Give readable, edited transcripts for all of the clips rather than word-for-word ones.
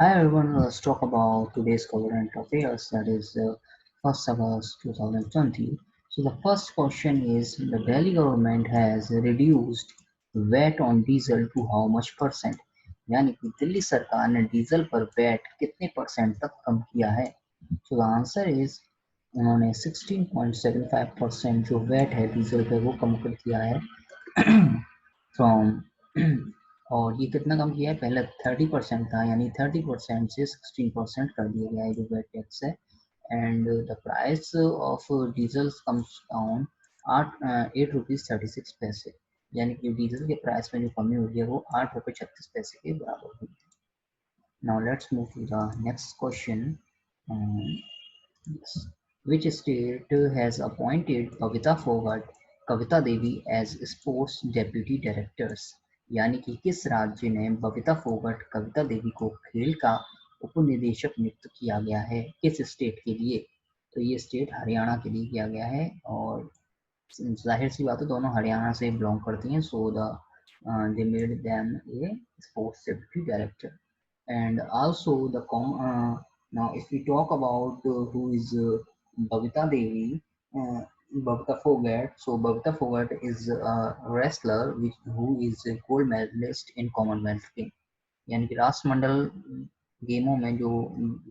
Hi everyone, let's talk about today's current affairs, that is 1st August 2020. So the first question is, the Delhi government has reduced VAT on diesel to how much percent? यानी कि दिल्ली सरकार ने diesel पर VAT कितने percent तक कम किया है? So the answer is, उन्होंने 16.75% जो वैट है डीजल पे वो कम कर दिया है फ्रॉम और ये कितना कम किया है? पहले 30% था, यानी 30% से 16% कर दिया गया है जो वेट टैक्स है। And the price of diesel comes down 8 rupees 36 पैसे, यानी कि डीजल के प्राइस में जो कमी हुई है वो 8 रुपये 36 पैसे के बराबर हुई है। Now let's move to the next question. Yes. Which state has appointed Kavita Fogart, Kavita Devi as sports deputy directors? यानी कि किस राज्य ने बबीता फोगट कविता देवी को खेल का उपनिदेशक नियुक्त किया गया है? किस स्टेट के लिए? तो ये स्टेट हरियाणा के लिए किया गया है, और जाहिर सी बात है दोनों हरियाणा से बिलोंग करती हैं, so the they made them a sports deputy director. And also now if we talk about who is Babita Devi, uh, Babita Phogat. So Babita Phogat is a wrestler who is a gold medalist in Commonwealth Games. यानी कि राष्ट्रमंडल गेमों में जो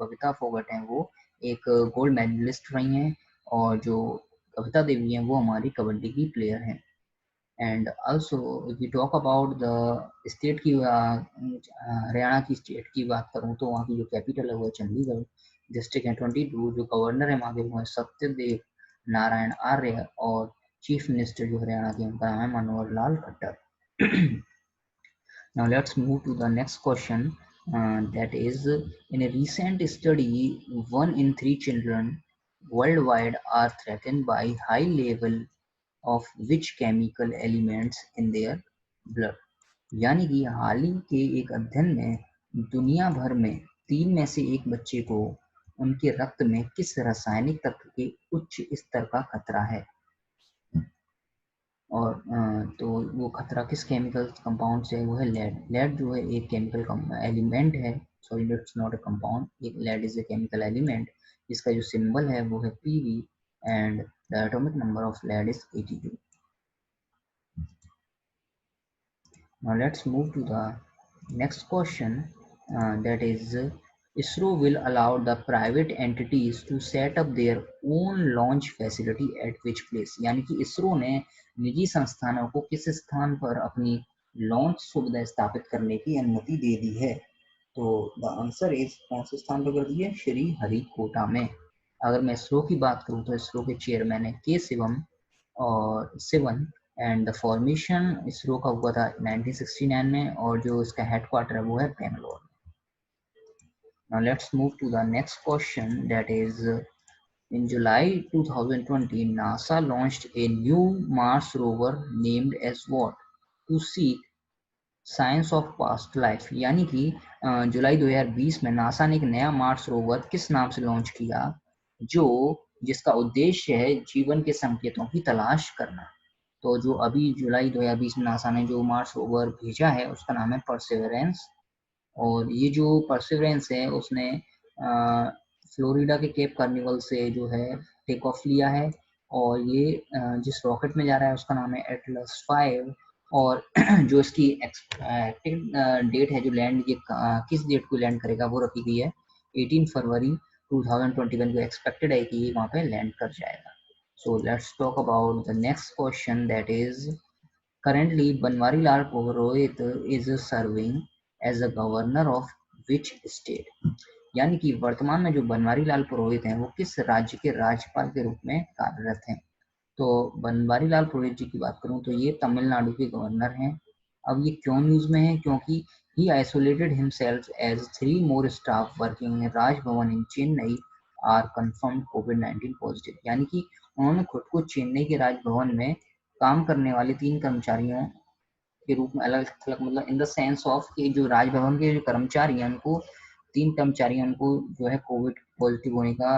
बबीता फोगट हैं वो एक gold medallist रही हैं, और जो कविता देवी हैं वो हमारी कबड्डी की प्लेयर हैं। And also if we talk about the state की, हरियाणा की स्टेट की बात करूँ तो वहाँ की जो कैपिटल है वो है चंडीगढ़। डिस्ट्रिक्ट है 22, जो गवर्नर है वहाँ के वो है सत्यदेव नारायण आर्य, और चीफ मिनिस्टर जो हरियाणा के उनका नाम है Manohar Lal Khattar. Now let's move to the next question. That is, in a recent study, 1 in 3 children worldwide are threatened by high level of which chemical elements in their blood? यानी कि हाल ही के एक अध्ययन में दुनिया भर में 3 में से 1 बच्चे को उनके रक्त में किस रासायनिक तत्व के उच्च स्तर का खतरा है? और तो वो खतरा किस केमिकल कंपाउंड से है? वो है लेड। लेड जो है एक केमिकल एलिमेंट है, sorry it's not a compound, एक lead is a chemical element जिसका जो सिंबल है वो है Pb, and the atomic number of lead is 82। Now let's move to the next question. That is, ISRO will allow the private entities to set up their own launch facility at which place? यानी कि इसरो ने निजी संस्थानों को किस स्थान पर अपनी लॉन्च सुविधा स्थापित करने की अनुमति दे दी है? तो द आंसर इज, कौन से स्थान पर कर दी है? श्री हरिकोटा में। अगर मैं इसरो की बात करूँ तो इसरो के चेयरमैन है के शिवम और Sivan, and the formation ISRO का हुआ था 1969 में, और जो इसका हेडक्वार्टर है वो है Bangalore. Now let's move to the next question. That is, in July 2020, NASA launched a new Mars rover named as what? To seek science of past life. यानी कि जुलाई 2020 में नासा ने एक नया मार्स रोवर किस नाम से लॉन्च किया, जो जिसका उद्देश्य है जीवन के संकेतों की तलाश करना? तो जो अभी जुलाई 2020 में नासा ने जो मार्स रोवर भेजा है उसका नाम है परसेवरेंस, और ये जो परसेवरेंस है उसने फ्लोरिडा के केप कार्निवल से जो है टेक ऑफ लिया है, और ये जिस रॉकेट में जा रहा है उसका नाम है एटलस 5, और जो इसकी एक्सपेक्टेड डेट है जो लैंड ये किस डेट को लैंड करेगा वो रखी गई है 18 फरवरी 2021 को एक्सपेक्टेड है कि ये वहाँ पे लैंड कर जाएगा। So let's talk about the next question, that is, currently Banwari Lal Purohit is serving as a governor of which state? यानी कि वर्तमान में जो बनवारी लाल पुरोहित हैं वो किस राज्य के राज्यपाल के रूप में कार्यरत हैं? तो बनवारी लाल पुरोहित जी की बात करूं तो ये तमिलनाडु के गवर्नर हैं। अब ये क्यों न्यूज में है? क्योंकि ही isolated himself as 3 more staff working in Raj Bhavan in Chennai are confirmed कोविड-19 पॉजिटिव। यानी कि उन्होंने खुद को चेन्नई के राजभवन में काम करने वाले 3 कर्मचारियों के रूप में अलग थलग, मतलब इन द सेंस ऑफ कि जो राजभवन के जो कर्मचारी हैं उनको 3 कर्मचारी हैं उनको जो है कोविड पॉजिटिव होने का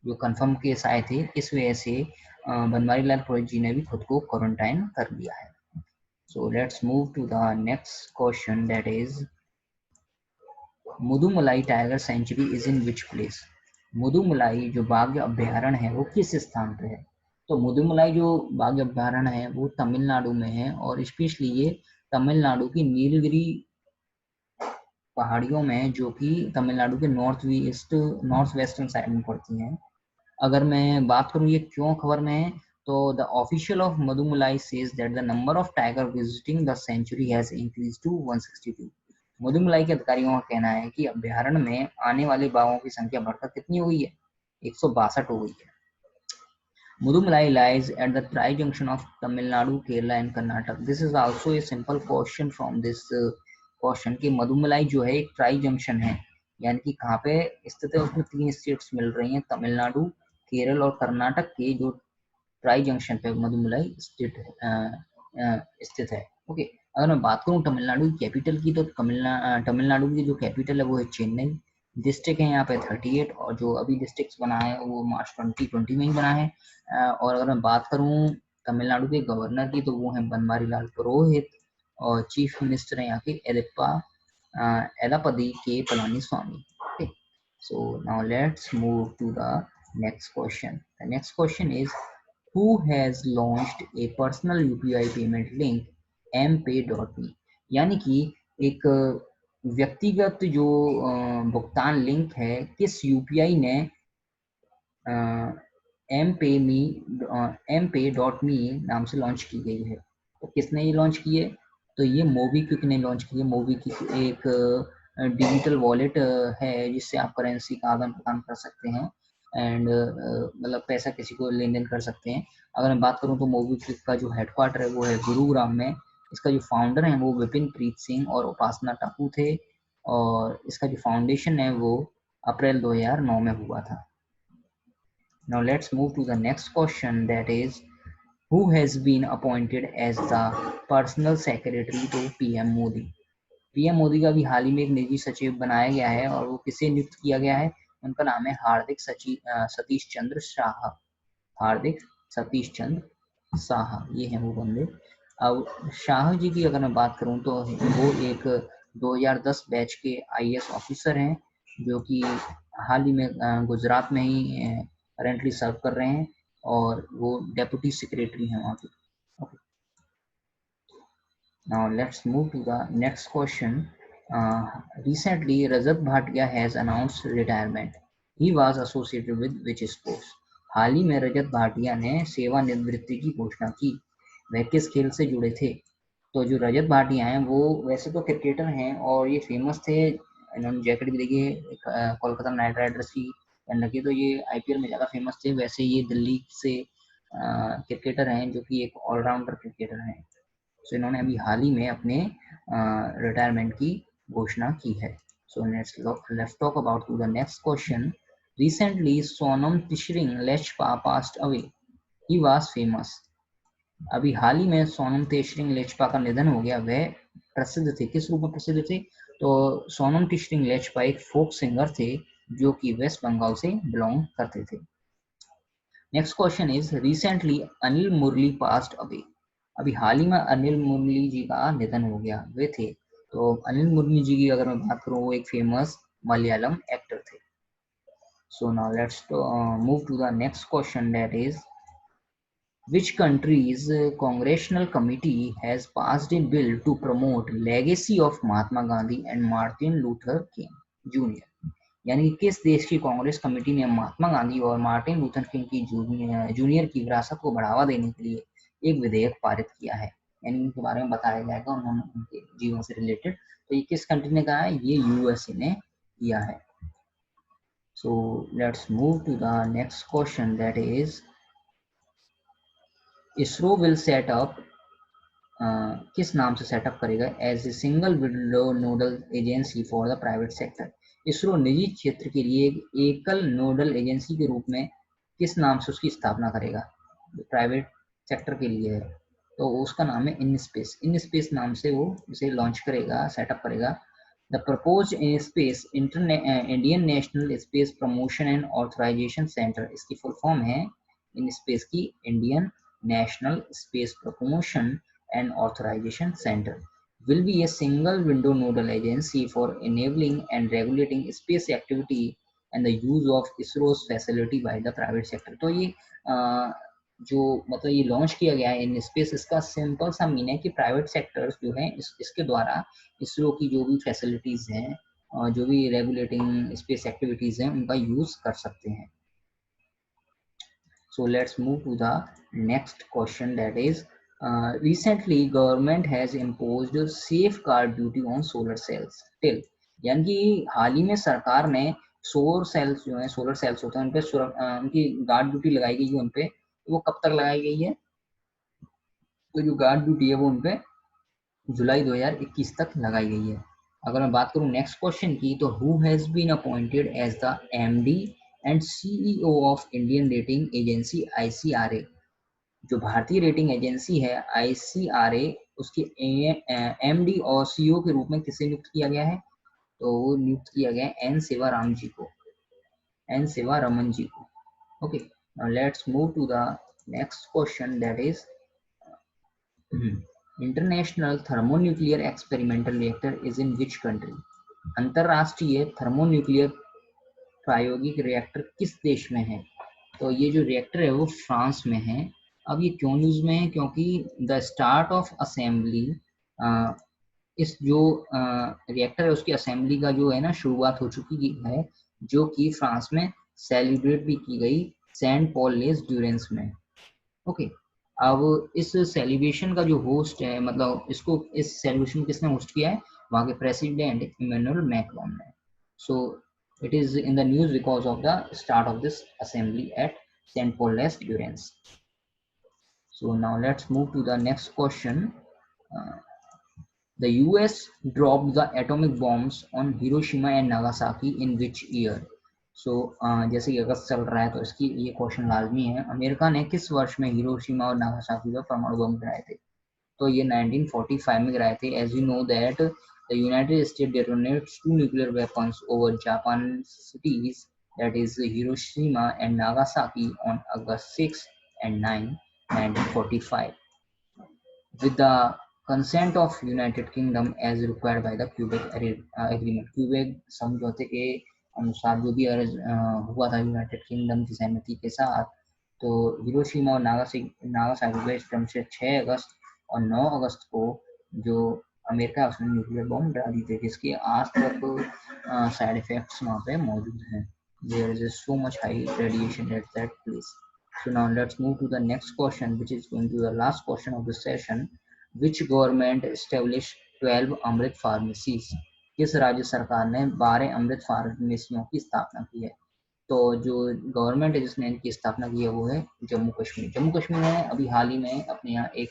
जो कंफर्म केस आए थे, इस वजह से बनवारी लाल पुरोहित जी ने भी खुद को क्वारंटाइन कर लिया है। So let's move to the next question, that is, Mudumalai tiger sanctuary is in which place? Mudumalai जो बाघ अभ्यारण्य है वो किस स्थान पे है? तो मुदुमलाई जो बाघ अभ्यारण्य है वो तमिलनाडु में है, और स्पेशली ये तमिलनाडु की नीलगिरी पहाड़ियों में, जो कि तमिलनाडु के नॉर्थ वेस्टर्न साइड में पड़ती हैं। अगर मैं बात करूं ये क्यों खबर में है, तो the official of Madhumalai says that the number of tiger visiting the sanctuary has increase to 162। Madhumalai के अधिकारियों का कहना है कि अभ्यारण्य में आने वाले बाघों की संख्या बढ़कर कितनी हो गई है? 162 हो गई है। Mudumalai lies at the tri-junction of Tamil Nadu, Kerala and Karnataka. This is also a simple question from this question कि मधुमलाई जो है एक ट्राई जंक्शन है, यानी कि कहाँ पे स्थित है? उसमें 3 स्टेट्स मिल रही हैं, तमिलनाडु, केरल और कर्नाटक के जो ट्राई जंक्शन पे मधुमलाई स्थित है। ओके, अगर मैं बात करूँ तमिलनाडु की कैपिटल की, तो तमिलनाडु की जो कैपिटल है वो है चेन्नई। डिस्ट्रिक्ट है यहाँ पे 38, और जो अभी डिस्ट्रिक्ट बना है वो मार्च 2020 में ही बना है। और अगर मैं बात करूँ तमिलनाडु के गवर्नर की, तो वो है बनवारीलाल पुरोहित, और चीफ मिनिस्टर है यहाँ के Edappadi K Palaniswami. Okay, so now let's move to the next question. The next question is, who has launched a personal UPI payment link mpay.me? यानी कि एक व्यक्तिगत जो भुगतान लिंक है, किस यूपीआई ने mpay.me नाम से लॉन्च की गई है? तो किसने ये लॉन्च की है? तो ये मोबीक्विक ने लॉन्च की है। मोबीक्विक एक डिजिटल वॉलेट है जिससे आप करेंसी का आदान प्रदान कर सकते हैं, एंड मतलब पैसा किसी को लेन देन कर सकते हैं। अगर मैं बात करूं तो मोबीक्विक का जो हेडक्वार्टर है वो है गुरुग्राम में। इसका जो फाउंडर है वो विपिन प्रीत सिंह और उपासना टाकू थे, और इसका जो फाउंडेशन है वो अप्रैल 2009 में हुआ था। Now let's move to the next question, that is, who has been appointed as the personal secretary to PM Modi? PM Modi का भी हाल ही में एक निजी सचिव बनाया गया है, और वो किसे नियुक्त किया गया है? उनका नाम है हार्दिक सतीश चंद्र शाह। हार्दिक सतीश चंद्र शाह, ये हैं वो बंदे। अब शाह जी की अगर मैं बात करूं तो वो एक 2010 बैच के आईएएस ऑफिसर हैं, जो कि हाल ही में गुजरात में ही करेंटली सर्व कर रहे हैं, और वो डेप्यूटी सेक्रेटरी हैं वहाँ पे। Okay. Now let's move to the next question. Recently, Rajat Bhatia has announced retirement. He was associated with which sports? हाल ही में रजत भाटिया ने सेवानिवृत्ति की घोषणा की। वह किस खेल से जुड़े थे? तो जो रजत भाटिया हैं वो वैसे तो क्रिकेटर हैं, और ये फेमस थे, इन्होंने जैकेट भी देखी है कोलकाता नाइट राइडर्स की पहन रखी, तो ये आईपीएल में ज़्यादा फेमस थे। वैसे ये दिल्ली से क्रिकेटर हैं, जो कि एक ऑलराउंडर क्रिकेटर हैं। सो इन्होंने अभी हाल ही में अपने रिटायरमेंट की घोषणा की है। So let's talk about to the next question. Recently Sonam Tshering लेचपा passed away. He was famous. अभी हाल ही में सोनम तेशरिंग लेचपा का निधन हो गया। वह प्रसिद्ध थे, किस रूप में प्रसिद्ध थे? तो सोनम तेशरिंग लेचपा एक फोक सिंगर थे, जो कि वेस्ट बंगाल से बिलोंग करते थे। Next question is, recently Anil Murali passed away. अभी हाल ही में अनिल मुरली जी का निधन हो गया। वे थे, तो अनिल मुरली जी की अगर मैं बात करूँ, वो एक फेमस मलयालम एक्टर थे। So now let's move to the next question, that is, which country's congressional committee has passed a bill to promote legacy of Mahatma Gandhi and Martin Luther King Jr.? यानी कि किस देश की Congress committee ने महात्मा गांधी और Martin Luther king की junior की विरासत को बढ़ावा देने के लिए एक विधेयक पारित किया है? यानी इनके बारे में बताया जाएगा, उन्होंने उनके जीवन से रिलेटेड। तो ये किस कंट्री ने कहा है? ये यूएसए ने किया है। So let's move to the next question, that is, ISRO will set up, किस नाम से सेटअप करेगा, as a single window nodal agency for the private sector? ISRO निजी क्षेत्र के लिए एक एकल नोडल एजेंसी के रूप में किस नाम से उसकी स्थापना करेगा? प्राइवेट सेक्टर के लिए है, तो उसका नाम है इनस्पेस। इनस्पेस नाम से वो इसे लॉन्च करेगा, सेटअप करेगा। The proposed InSpace Indian national space promotion and authorisation centre, इसकी फुल फॉर्म है इनस्पेस की Indian national space promotion and authorisation centre. will be a single window nodal agency for enabling and regulating space activity and the use of ISRO's facility by the private sector। तो ये जो मतलब ये launch किया गया है in space, इसका simple सा मीन है कि प्राइवेट सेक्टर्स जो है इसके द्वारा इसरो की जो भी फैसिलिटीज हैं जो भी रेगुलेटिंग स्पेस एक्टिविटीज हैं उनका यूज कर सकते हैं। So let's move to the next question, that is recently government has imposed safeguard duty on solar cells till, यानी कि हाल ही में सरकार ने सोलर सेल्स जो है, सोलर सेल्स होते हैं उन पे उनकी गार्ड ड्यूटी लगाई गई है उन पे। वो कब तक लगाई गई है? तो जो गार्ड ड्यूटी है वो उन पे जुलाई 2021 तक लगाई गई है। अगर मैं बात करूं नेक्स्ट क्वेश्चन की, तो who has been appointed as the MD and CEO of Indian rating agency ICRA. जो भारतीय रेटिंग एजेंसी है आईसीआरए, उसके एमडी और सीईओ के रूप में किसे नियुक्त किया गया है? तो वो नियुक्त किया गया है एन सेवाराम जी को, एन सेवारमन जी को। Okay, now let's move to the next question, that is international thermonuclear experimental reactor is in which country? अंतरराष्ट्रीय थर्मोन्यूक्लियर प्रायोगिक रिएक्टर किस देश में है? तो ये जो रिएक्टर है वो फ्रांस में है। अब ये क्यों यूज में है? क्योंकि द स्टार्ट ऑफ असेंबली, इस जो रिएक्टर है उसकी असेंबली का जो है ना शुरुआत हो चुकी है, जो कि फ्रांस में सेलिब्रेट भी की गई सेंट पॉल लेस ड्यूरेंस में। ओके, अब इस सेलिब्रेशन का जो होस्ट है, मतलब इसको इस सेलिब्रेशन किसने होस्ट किया है? वहाँ के प्रेसिडेंट इमैनुअल मैक्रोन ने। सो it is in the news because of the start of this assembly at St. Paul Les Durance. So now let's move to the next question. Uh, the US dropped the atomic bombs on Hiroshima and Nagasaki in which year? So जैसे कि अगस्त चल रहा है तो इसकी ये question लाजमी है। अमेरिका ने किस वर्ष में हिरोशिमा और नागासाकी पर परमाणु बम गिराए थे? तो ये 1945 में गिराए थे। As you know that the United State detonates 2 nuclear weapons over Japan cities, that is Hiroshima and Nagasaki, on August 6 and 9, 1945, with the consent of United Kingdom as required by the Quebec Agreement। Quebec समझौते के अनुसार जो भी हुआ था United kingdom की सहमति के साथ, तो हिरोशिमा और नागासाकी पे क्रम से 6 अगस्त और 9 अगस्त को जो अमेरिका उसने न्यूक्लियर बॉम्ब गिरा दी थी, जिसके आज तक साइड इफेक्ट्स वहाँ पे मौजूद हैं। There is so much high radiation at that place. So now let's move to the next question, which is going to the last question of the session. Which government established 12 Amrit pharmacies? किस राज्य सरकार ने 12 अमृत फार्मेसियों की स्थापना की है? तो जो गवर्नमेंट है जिसने इनकी स्थापना की है वो है जम्मू कश्मीर। जम्मू कश्मीर ने अभी हाल ही में अपने यहाँ एक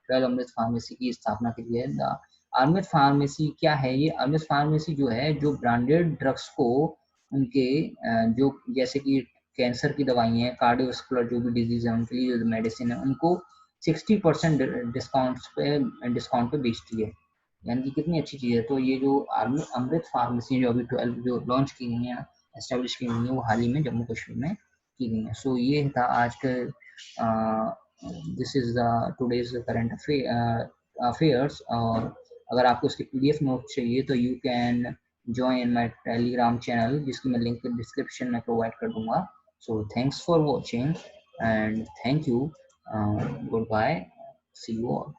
12 अमृत फार्मेसी की स्थापना की है। द अमृत फार्मेसी क्या है? ये अमृत फार्मेसी जो है, जो ब्रांडेड ड्रग्स को उनके जो जैसे कि कैंसर की दवाई है, कार्डियोवास्कुलर जो भी डिजीज है उनके लिए जो मेडिसिन है, उनको 60% डिस्काउंट पे बेचती है। यानी कि कितनी अच्छी चीज़ है। तो ये जो अमृत फार्मेसी जो अभी 12 जो लॉन्च की गई हैं, एस्टेब्लिश की गई है, वो हाल ही में जम्मू कश्मीर में की गई है। सो ये था आज के this is the today's current affairs. और अगर आपको इसके PDF नोट चाहिए तो you can join my Telegram channel, जिसकी मैं लिंक डिस्क्रिप्शन में प्रोवाइड कर दूंगा। So thanks for watching and thank you, good bye, see you all.